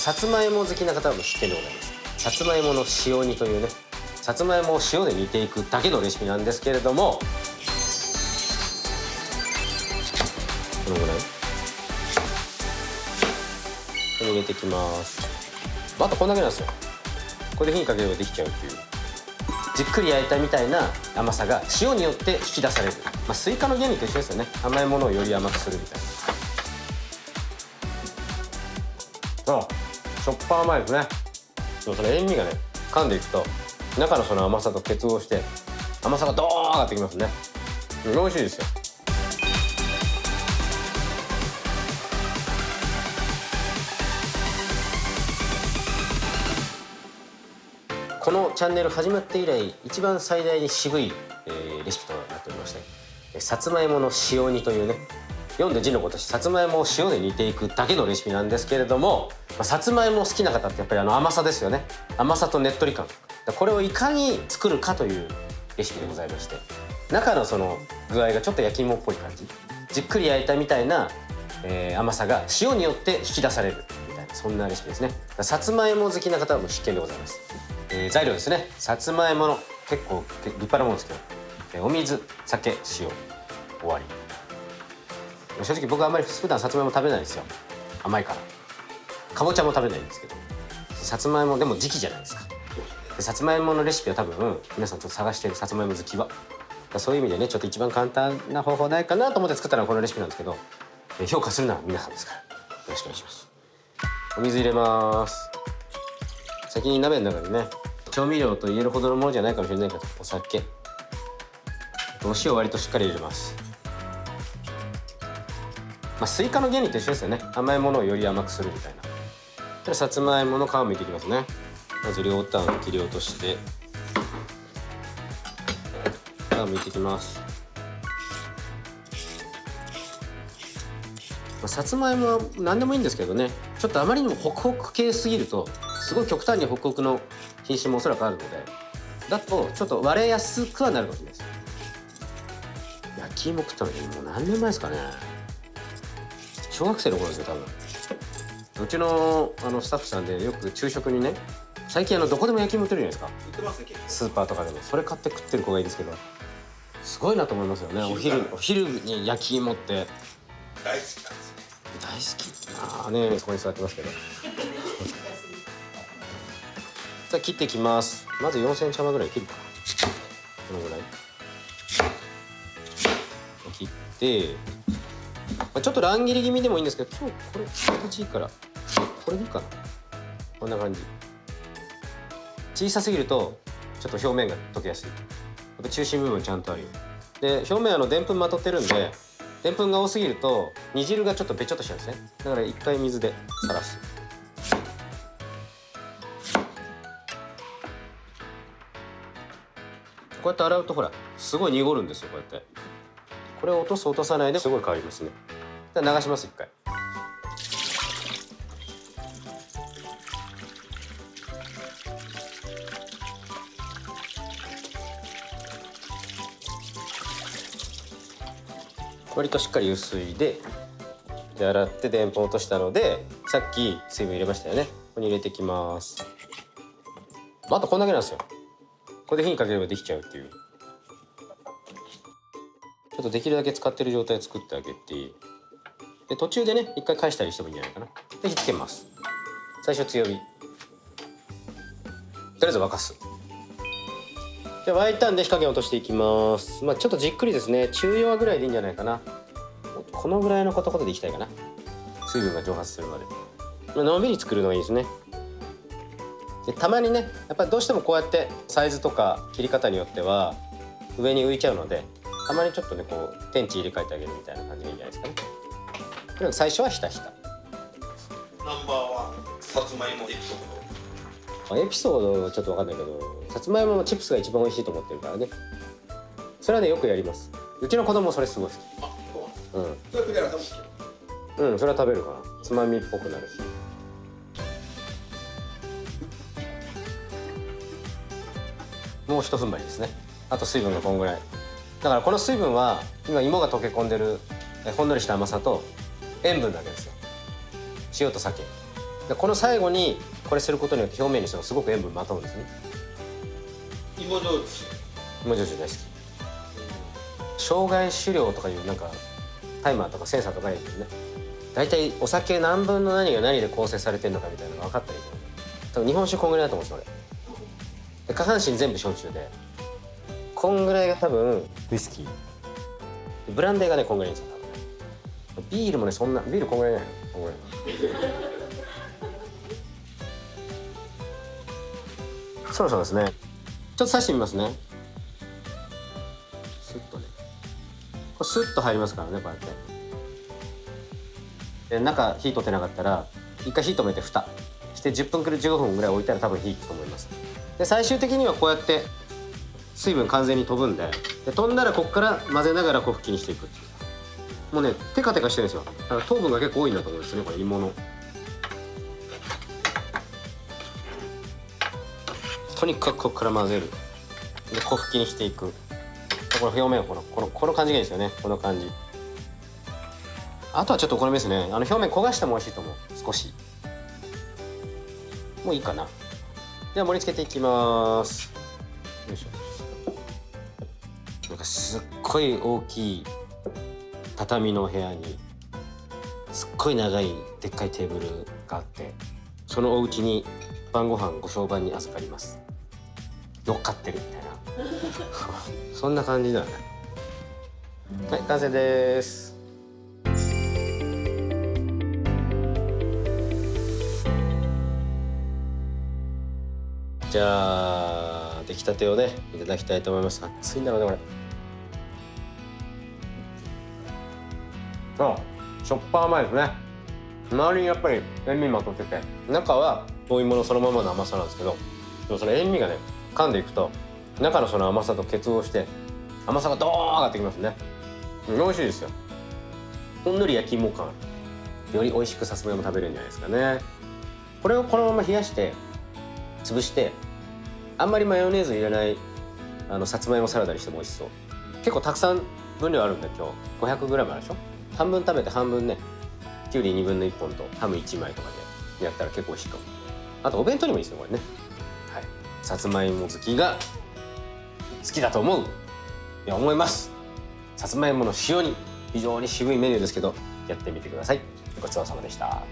さつまいも好きな方はもう必見でございます。さつまいもの塩煮というね、さつまいもを塩で煮ていくだけのレシピなんですけれども、このぐらい入れていきます。あとこんだけなんですよ。これで火にかければできちゃうっていう、じっくり焼いたみたいな甘さが塩によって引き出される、スイカの原理と一緒ですよね。甘いものをより甘くするみたいな。しょっぱ甘いですね。でもその塩味がね、噛んでいくと中のその甘さと結合して甘さがドーン上がってきますね。美味しいですよ。このチャンネル始まって以来一番最大に渋い、レシピとなっておりまして、さつまいもの塩煮というね、読んで字のごとしさつまいもを塩で煮ていくだけのレシピなんですけれども、さつまいも好きな方ってやっぱり甘さですよね。甘さとねっとり感、これをいかに作るかというレシピでございまして、中のその具合がちょっと焼き芋っぽい感じ、じっくり焼いたみたいな、甘さが塩によって引き出されるみたいな、そんなレシピですね。さつまいも好きな方はもう必見でございます。材料ですね。さつまいもの結構立派なものですけど、お水、酒、塩、終わり。正直僕はあんまり普段さつまいも食べないんですよ。甘いから。かぼちゃも食べないんですけど、さつまいもでも時期じゃないですか。でさつまいものレシピは多分皆さんちょっと探してる、さつまいも好きは。そういう意味でね、ちょっと一番簡単な方法ないかなと思って作ったのがこのレシピなんですけど、評価するのは皆さんですからよろしくお願いします。お水入れます。先に鍋の中にね、調味料と言えるほどのものじゃないかもしれないけど、お酒、お塩割としっかり入れます。スイカの原理と一緒ですよね。甘いものをより甘くするみたいな。でさつまいもの皮を剥いていきますね。まず両端切り落として皮を剥いていきます。さつまいもは何でもいいんですけどね、ちょっとあまりにもホクホク系すぎるとすごい極端にホクホクの品種もおそらくあるので、だとちょっと割れやすくはなるかもしれないです。焼き芋食ったのにもう何年前ですかね。小学生の頃ですよ多分。うちのスタッフさんでよく昼食にね、最近どこでも焼き芋売ってるじゃないですか。売ってますね。スーパーとかでもそれ買って食ってる子がいいですけど、すごいなと思いますよね。お昼に焼き芋って大好きなんですよ。大好き。ああね、そこに座ってますけど。さあ切っていきます。まず4センチ幅ぐらい切るかな。このぐらい切って、ちょっと乱切り気味でもいいんですけど、今日これ形いいからこれでいいかな。こんな感じ。小さすぎるとちょっと表面が溶けやすい。やっぱ中心部分ちゃんとあるよ。で表面でんぷんまとってるんで、でんぷんが多すぎると煮汁がちょっとべちょっとしちゃうんですね。だから一回水でさらす。こうやって洗うとほらすごい濁るんですよ。こうやってこれを落とさないですごい変わりますね。で流します一回。割としっかり薄いで洗ってでんぷん落としたので、さっき水分入れましたよね。ここに入れていきます。あとこんだけなんですよ。これで火にかければできちゃうっていう。ちょっとできるだけ使ってる状態作ってあげて、で途中でね一回返したりしてもいいんじゃないかな。で火つけます。最初強火、とりあえず沸かす。で沸いたんで火加減落としていきます。ちょっとじっくりですね。中弱ぐらいでいいんじゃないかな。このぐらいのことでいきたいかな。水分が蒸発するまで。のんびり作るのがいいですね。でたまにね、やっぱりどうしてもこうやってサイズとか切り方によっては上に浮いちゃうので、たまにちょっとねこう天地入れ替えてあげるみたいな感じがいいんじゃないですかね。とにかく最初はひたひた。ナンバーワンさつまいもエピソード。エピソードはちょっと分かんないけど、さつまいものチップスが一番美味しいと思ってるからね。それはねよくやります。うちの子供それすごい好き。あ、うん。それ栗原さんも好き。うん、それは食べるかな。つまみっぽくなるし。もう一踏ん張りですね。あと水分がこんぐらい。だからこの水分は今芋が溶け込んでるほんのりした甘さと塩分だけですよ。塩と酒。でこの最後にこれすることによって表面にすごく塩分まとむんですね。芋焼酎。芋焼酎大好き。生涯酒量とかいうなんかタイマーとかセンサーとかいいけどね、大体お酒何分の何が何で構成されてるのかみたいなのが分かったらいいけど、多分日本酒こんぐらいだと思うんですよ俺。で下半身全部焼酎でこんぐらいが多分ウイスキーでブランデーがねこんぐらいですよ多分ね。ビールもねそんなビールこんぐらいないのこんぐらいそろそろですね。ちょっと刺してみますね。スッとねこれスッと入りますからね、こうやって。で中火通ってなかったら一回火止めて蓋して10分から15分ぐらい置いたら多分火いくと思います。で最終的にはこうやって水分完全に飛ぶんで、飛んだらここから混ぜながらこう拭きにしていく。もうねテカテカしてるんですよ。だから糖分が結構多いんだと思うんですね、これ芋の。とにかくここから混ぜる。でこう拭きにしていく。この表面この感じがいいですよね、この感じ。あとはちょっとお好みですね。表面焦がしても美味しいと思う。少しもういいかな。では盛り付けていきます。よいしょ。なんかすっごい大きい畳の部屋にすっごい長いでっかいテーブルがあって、そのお家に晩ご飯ご相伴に預かります。乗っかってるみたいなそんな感じだよね。はい、完成です。じゃあ出来たてをねいただきたいと思います。熱いんだろうねこれ。あ、しょっぱ甘いですね。周りにやっぱり塩味まとってて、中はお芋のそのままの甘さなんですけど、でもその塩味がね噛んでいくと中のその甘さと結合して甘さがドーン上がってきますね。美味しいですよ。ほんのり焼き芋感、より美味しくさつまいも食べれるんじゃないですかね。これをこのまま冷やして潰して、あんまりマヨネーズ入れないさつまいもサラダにしても美味しそう。結構たくさん分量あるんで今日 500g あるでしょ。半分食べて半分ねきゅうり1/2本とハム1枚とかでやったら結構美味しいかも。あとお弁当にもいいですよこれね。はい、さつまいも好きが好きだと思います。さつまいもの塩煮、非常に渋いメニューですけどやってみてください。ごちそうさまでした。